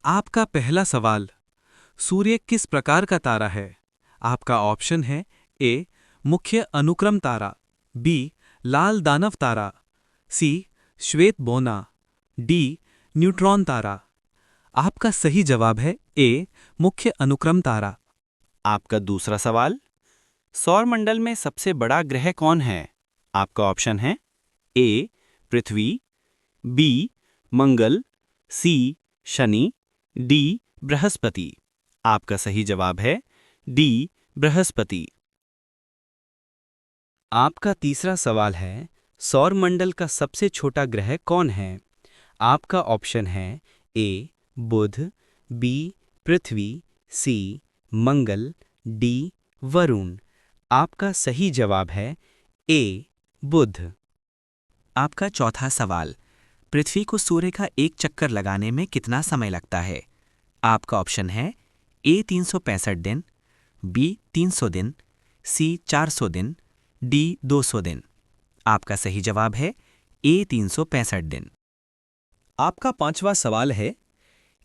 आपका पहला सवाल, सूर्य किस प्रकार का तारा है? आपका ऑप्शन है ए मुख्य अनुक्रम तारा, बी लाल दानव तारा, सी श्वेत बोना, डी न्यूट्रॉन तारा। आपका सही जवाब है ए मुख्य अनुक्रम तारा। आपका दूसरा सवाल, सौरमंडल में सबसे बड़ा ग्रह कौन है? आपका ऑप्शन है ए पृथ्वी, बी मंगल, सी शनि, डी बृहस्पति। आपका सही जवाब है डी बृहस्पति। आपका तीसरा सवाल है, सौरमंडल का सबसे छोटा ग्रह कौन है? आपका ऑप्शन है ए बुध, बी पृथ्वी, सी मंगल, डी वरुण। आपका सही जवाब है ए बुध। आपका चौथा सवाल, पृथ्वी को सूर्य का एक चक्कर लगाने में कितना समय लगता है? आपका ऑप्शन है ए 365 दिन, बी 300 दिन, सी 400 दिन, डी 200 दिन। आपका सही जवाब है ए 365 दिन। आपका पांचवा सवाल है,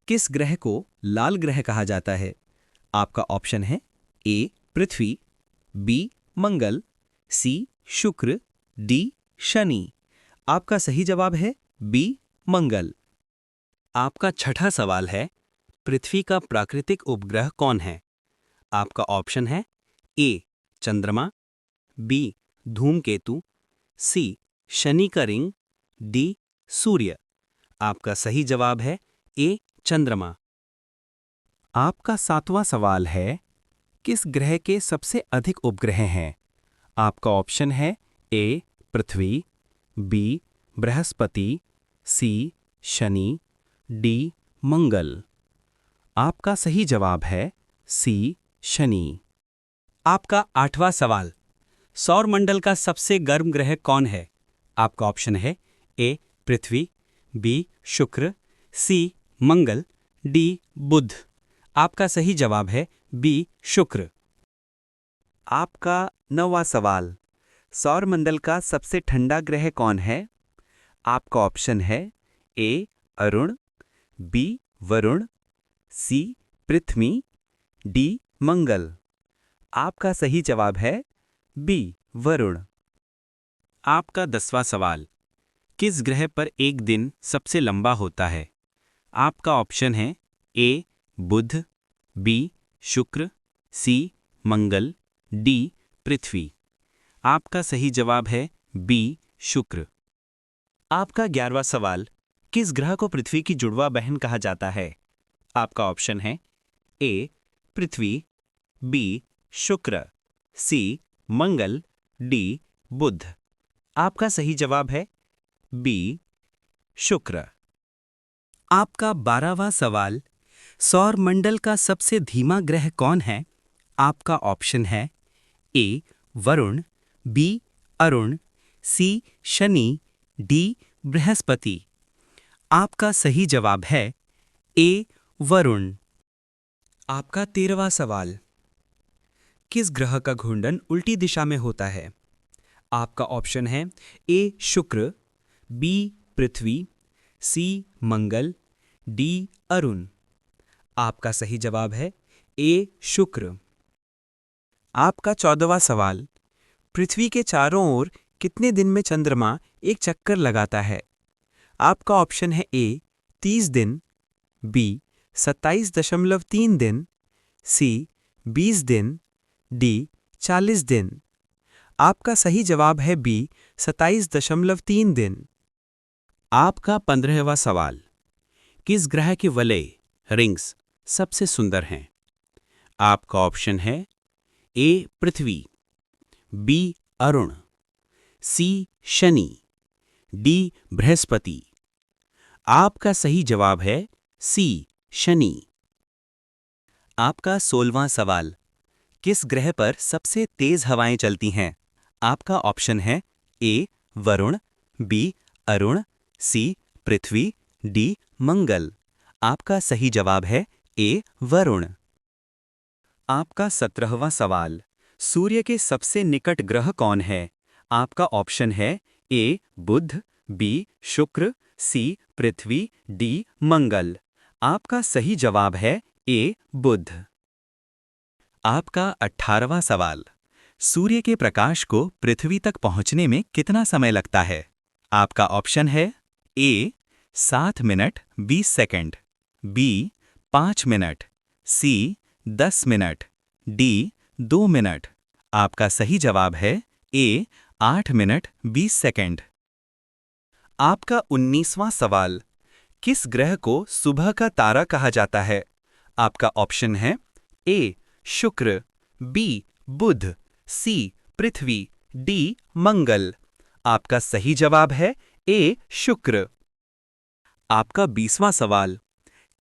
किस ग्रह को लाल ग्रह कहा जाता है? आपका ऑप्शन है ए पृथ्वी, बी मंगल, सी शुक्र, डी शनि। आपका सही जवाब है बी मंगल। आपका छठा सवाल है, पृथ्वी का प्राकृतिक उपग्रह कौन है? आपका ऑप्शन है ए चंद्रमा, बी धूमकेतु, सी शनि का रिंग, डी सूर्य। आपका सही जवाब है ए चंद्रमा। आपका सातवां सवाल है, किस ग्रह के सबसे अधिक उपग्रह हैं? आपका ऑप्शन है ए पृथ्वी, बी बृहस्पति, सी शनि, डी मंगल। आपका सही जवाब है सी शनि। आपका आठवां सवाल, सौरमंडल का सबसे गर्म ग्रह कौन है? आपका ऑप्शन है ए पृथ्वी, बी शुक्र, सी मंगल, डी बुध। आपका सही जवाब है बी शुक्र। आपका नौवां सवाल, सौरमंडल का सबसे ठंडा ग्रह कौन है? आपका ऑप्शन है ए अरुण, बी वरुण, सी पृथ्वी, डी मंगल। आपका सही जवाब है बी वरुण। आपका 10वां सवाल, किस ग्रह पर एक दिन सबसे लंबा होता है? आपका ऑप्शन है ए बुध, बी शुक्र, सी मंगल, डी पृथ्वी। आपका सही जवाब है बी शुक्र। आपका 11वां सवाल, किस ग्रह को पृथ्वी की जुड़वा बहन कहा जाता है? आपका ऑप्शन है ए पृथ्वी, बी शुक्र, सी मंगल, डी बुध। आपका सही जवाब है बी शुक्र। आपका 12वां सवाल, सौरमंडल का सबसे धीमा ग्रह कौन है? आपका ऑप्शन है ए वरुण, बी अरुण, सी शनि, डी बृहस्पति। आपका सही जवाब है ए वरुण। आपका 13वां सवाल, किस ग्रह का घूर्णन उल्टी दिशा में होता है? आपका ऑप्शन है ए शुक्र, बी पृथ्वी, सी मंगल, डी अरुण। आपका सही जवाब है ए शुक्र। आपका 14वां सवाल, पृथ्वी के चारों ओर कितने दिन में चंद्रमा एक चक्कर लगाता है? आपका ऑप्शन है ए 30 दिन, बी 27.3 दिन, सी 20 दिन, डी 40 दिन। आपका सही जवाब है बी 27.3 दिन। आपका 15वां सवाल, किस ग्रह के वलय रिंग्स सबसे सुंदर हैं? आपका ऑप्शन है ए पृथ्वी, बी अरुण, सी शनि, डी बृहस्पति। आपका सही जवाब है सी शनि। आपका 16वां सवाल, किस ग्रह पर सबसे तेज हवाएं चलती हैं? आपका ऑप्शन है ए वरुण, बी अरुण, सी पृथ्वी, डी मंगल। आपका सही जवाब है ए वरुण। आपका 17वां सवाल, सूर्य के सबसे निकट ग्रह कौन है? आपका ऑप्शन है ए बुध, बी शुक्र, सी पृथ्वी, डी मंगल। आपका सही जवाब है ए बुध। आपका 18वां सवाल। सूर्य के प्रकाश को पृथ्वी तक पहुंचने में कितना समय लगता है? आपका ऑप्शन है ए 7 मिनट 20 सेकंड, बी 5 मिनट, सी 10 मिनट, डी 2 मिनट। आपका सही जवाब है ए 8 मिनट 20 सेकंड। आपका 19वां सवाल। किस ग्रह को सुबह का तारा कहा जाता है? आपका ऑप्शन है ए शुक्र, बी बुध, सी पृथ्वी, डी मंगल। आपका सही जवाब है ए शुक्र। आपका 20वां सवाल।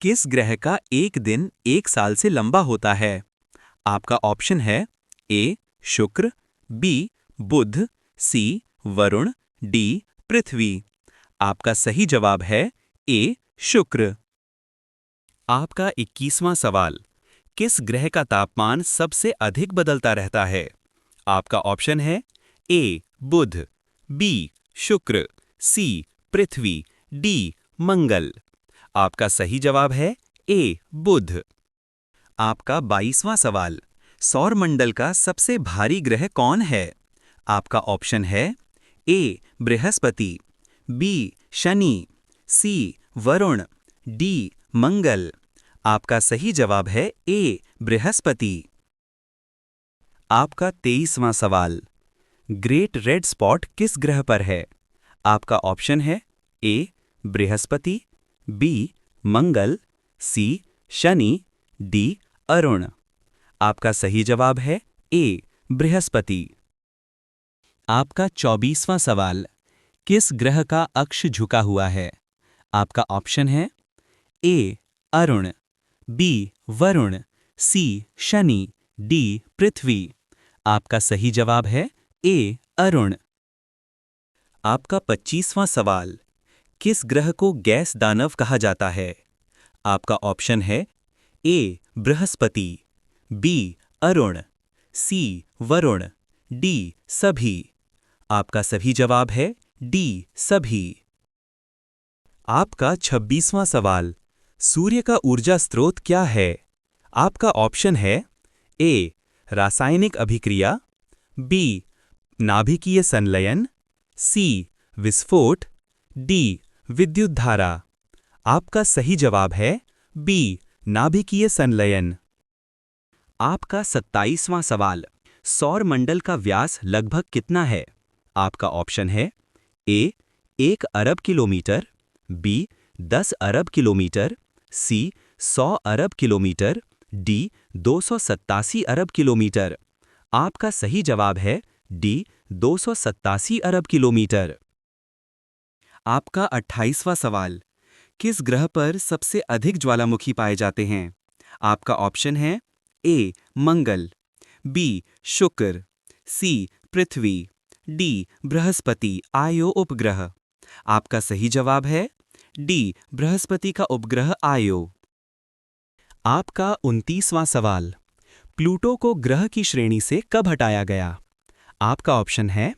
किस ग्रह का एक दिन एक साल से लंबा होता है? आपका ऑप्शन है ए शुक्र, बी बुध, सी वरुण, डी पृथ्वी। आपका सही जवाब है ए शुक्र। आपका 21वां सवाल। किस ग्रह का तापमान सबसे अधिक बदलता रहता है? आपका ऑप्शन है ए बुध, बी शुक्र, सी पृथ्वी, डी मंगल। आपका सही जवाब है ए बुध। आपका 22वां सवाल। सौरमंडल का सबसे भारी ग्रह कौन है? आपका ऑप्शन है ए बृहस्पति, बी शनि, सी वरुण, डी मंगल। आपका सही जवाब है ए बृहस्पति। आपका 23वां सवाल। ग्रेट रेड स्पॉट किस ग्रह पर है? आपका ऑप्शन है ए बृहस्पति, बी मंगल, सी शनि, डी अरुण। आपका सही जवाब है ए बृहस्पति। आपका 24वां सवाल। किस ग्रह का अक्ष झुका हुआ है? आपका ऑप्शन है ए अरुण, बी वरुण, सी शनि, डी पृथ्वी। आपका सही जवाब है ए अरुण। आपका 25वां सवाल। किस ग्रह को गैस दानव कहा जाता है? आपका ऑप्शन है ए बृहस्पति, बी अरुण, सी वरुण, डी सभी। आपका सही जवाब है डी सभी। आपका 26वां सवाल। सूर्य का ऊर्जा स्रोत क्या है? आपका ऑप्शन है ए रासायनिक अभिक्रिया, बी नाभिकीय संलयन, सी विस्फोट, डी विद्युत धारा। आपका सही जवाब है बी नाभिकीय संलयन। आपका 27वां सवाल। सौरमंडल का व्यास लगभग कितना है? आपका ऑप्शन है ए 1 अरब किलोमीटर, बी 10 अरब किलोमीटर, सी 100 अरब किलोमीटर, डी 287 अरब किलोमीटर। आपका सही जवाब है डी 287 अरब किलोमीटर। आपका 28वां सवाल। किस ग्रह पर सबसे अधिक ज्वालामुखी पाए जाते हैं? आपका ऑप्शन है ए मंगल, बी शुक्र, सी पृथ्वी, डी बृहस्पति आयो उपग्रह। आपका सही जवाब है डी बृहस्पति का उपग्रह आयो। आपका 29वां सवाल। प्लूटो को ग्रह की श्रेणी से कब हटाया गया? आपका ऑप्शन है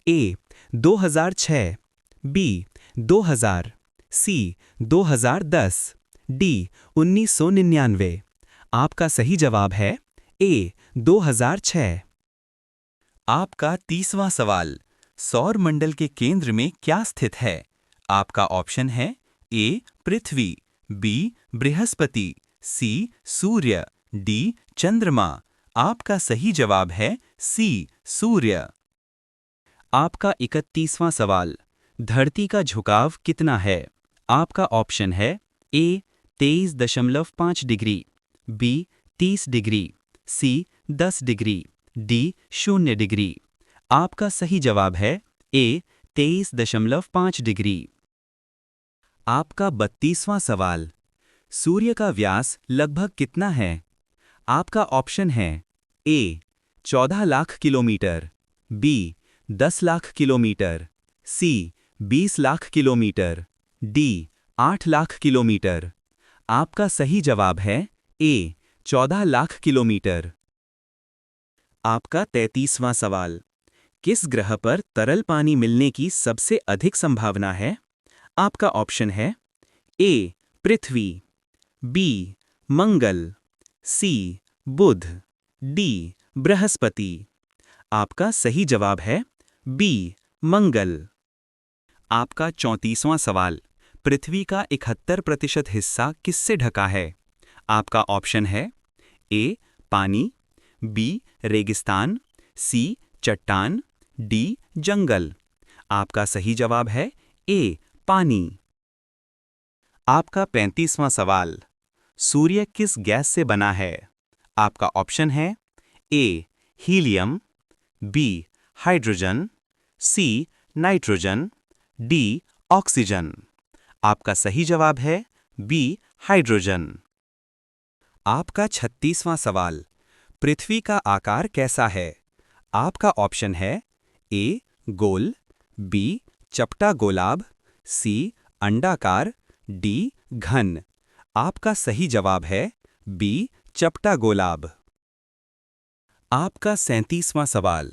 ए 2006, बी 2000, सी 2010, डी 1999। आपका सही जवाब है ए 2006। आपका 30वां सवाल। सौरमंडल के केंद्र में क्या स्थित है? आपका ऑप्शन है ए पृथ्वी, बी बृहस्पति, सी सूर्य, डी चंद्रमा। आपका सही जवाब है सी सूर्य। आपका 31वां सवाल। धरती का झुकाव कितना है? आपका ऑप्शन है ए 23.5 डिग्री, बी 30 डिग्री, सी 10 डिग्री, डी 0 डिग्री। आपका सही जवाब है ए 23.5 डिग्री। आपका 32वां सवाल। सूर्य का व्यास लगभग कितना है? आपका ऑप्शन है A 14 lakh kilometre, B 10 lakh kilometre, C 20 lakh kilometre, D 8 lakh kilometre. आपका सही जवाब है ए 14 लाख किलोमीटर। आपका 33वां सवाल। किस ग्रह पर तरल पानी मिलने की सबसे अधिक संभावना है? आपका ऑप्शन है ए पृथ्वी, बी मंगल, सी बुध, डी बृहस्पति। आपका सही जवाब है बी मंगल। आपका 34वां सवाल, पृथ्वी का 71% हिस्सा किससे ढका है? आपका ऑप्शन है ए पानी, बी रेगिस्तान, सी चट्टान, डी जंगल। आपका सही जवाब है ए पानी। आपका 35वां सवाल, सूर्य किस गैस से बना है? आपका ऑप्शन है A helium, B hydrogen, C nitrogen, D oxygen. आपका सही जवाब है बी हाइड्रोजन। आपका 36वां सवाल, पृथ्वी का आकार कैसा है? आपका ऑप्शन है ए गोल, बी चपटा गोलाभ, सी अंडाकार, डी घन। आपका सही जवाब है बी चपटा गोलाभ। आपका 37वां सवाल,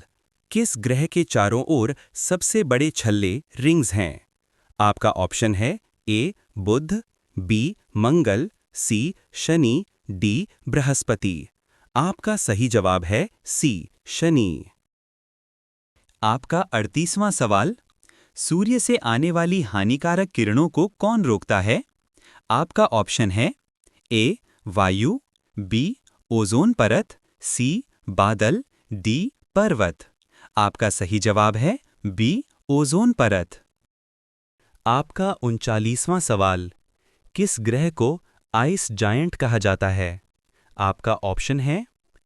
किस ग्रह के चारों ओर सबसे बड़े छल्ले रिंग्स हैं? आपका ऑप्शन है ए बुध, बी मंगल, सी शनि, डी बृहस्पति। आपका सही जवाब है सी शनि। आपका 38वां सवाल, सूर्य से आने वाली हानिकारक किरणों को कौन रोकता है? आपका ऑप्शन है ए वायु, बी ओजोन परत, सी बादल, डी पर्वत। आपका सही जवाब है बी ओजोन परत। आपका 39वां सवाल, किस ग्रह को आइस जायंट कहा जाता है? आपका ऑप्शन है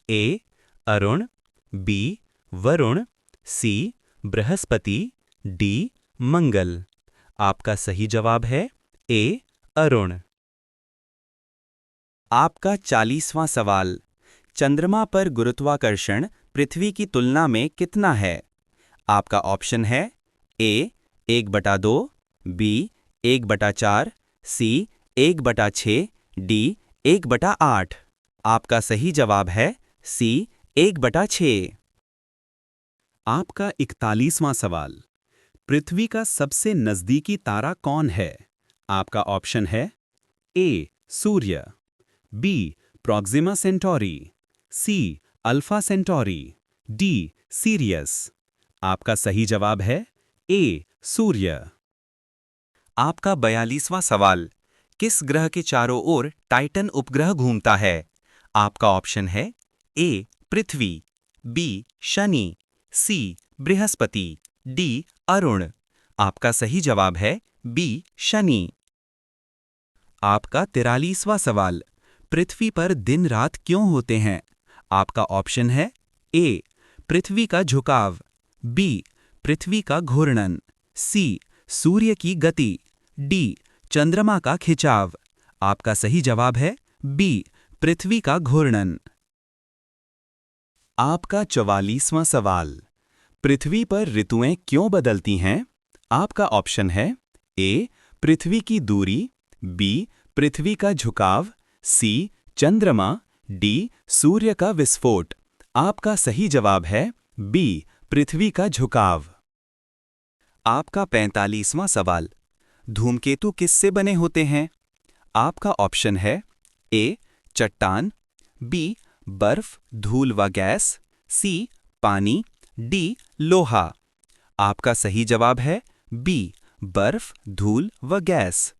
ए अरुण, बी वरुण, सी बृहस्पति, डी मंगल। आपका सही जवाब है ए अरुण। आपका 40वां सवाल, चंद्रमा पर गुरुत्वाकर्षण पृथ्वी की तुलना में कितना है? आपका ऑप्शन है ए 1/2, बी 1/4, सी 1/6, डी 1/8। आपका सही जवाब है सी 1/6। आपका 41वां सवाल, पृथ्वी का सबसे नज़दीकी तारा कौन है? आपका ऑप्शन है ए सूर्य, B Proxima Centauri, C Alpha Centauri, D Sirius. आपका सही जवाब है ए सूर्य। आपका 42वां सवाल, किस ग्रह के चारों ओर टाइटन उपग्रह घूमता है? आपका ऑप्शन है ए पृथ्वी, बी शनि, सी बृहस्पति, डी अरुण। आपका सही जवाब है बी शनि। आपका 43वां सवाल, पृथ्वी पर दिन रात क्यों होते हैं? आपका ऑप्शन है ए पृथ्वी का झुकाव, बी पृथ्वी का घूर्णन, सी सूर्य की गति, डी चंद्रमा का खिंचाव। आपका सही जवाब है बी पृथ्वी का घूर्णन। आपका 44वां सवाल, पृथ्वी पर ऋतुएं क्यों बदलती हैं? आपका ऑप्शन है ए पृथ्वी की दूरी, बी पृथ्वी का झुकाव, सी चंद्रमा, डी सूर्य का विस्फोट। आपका सही जवाब है बी पृथ्वी का झुकाव। आपका 45वां सवाल, धूमकेतु किससे बने होते हैं? आपका ऑप्शन है ए चट्टान, बी बर्फ धूल व गैस, सी पानी, डी लोहा। आपका सही जवाब है बी बर्फ धूल व गैस।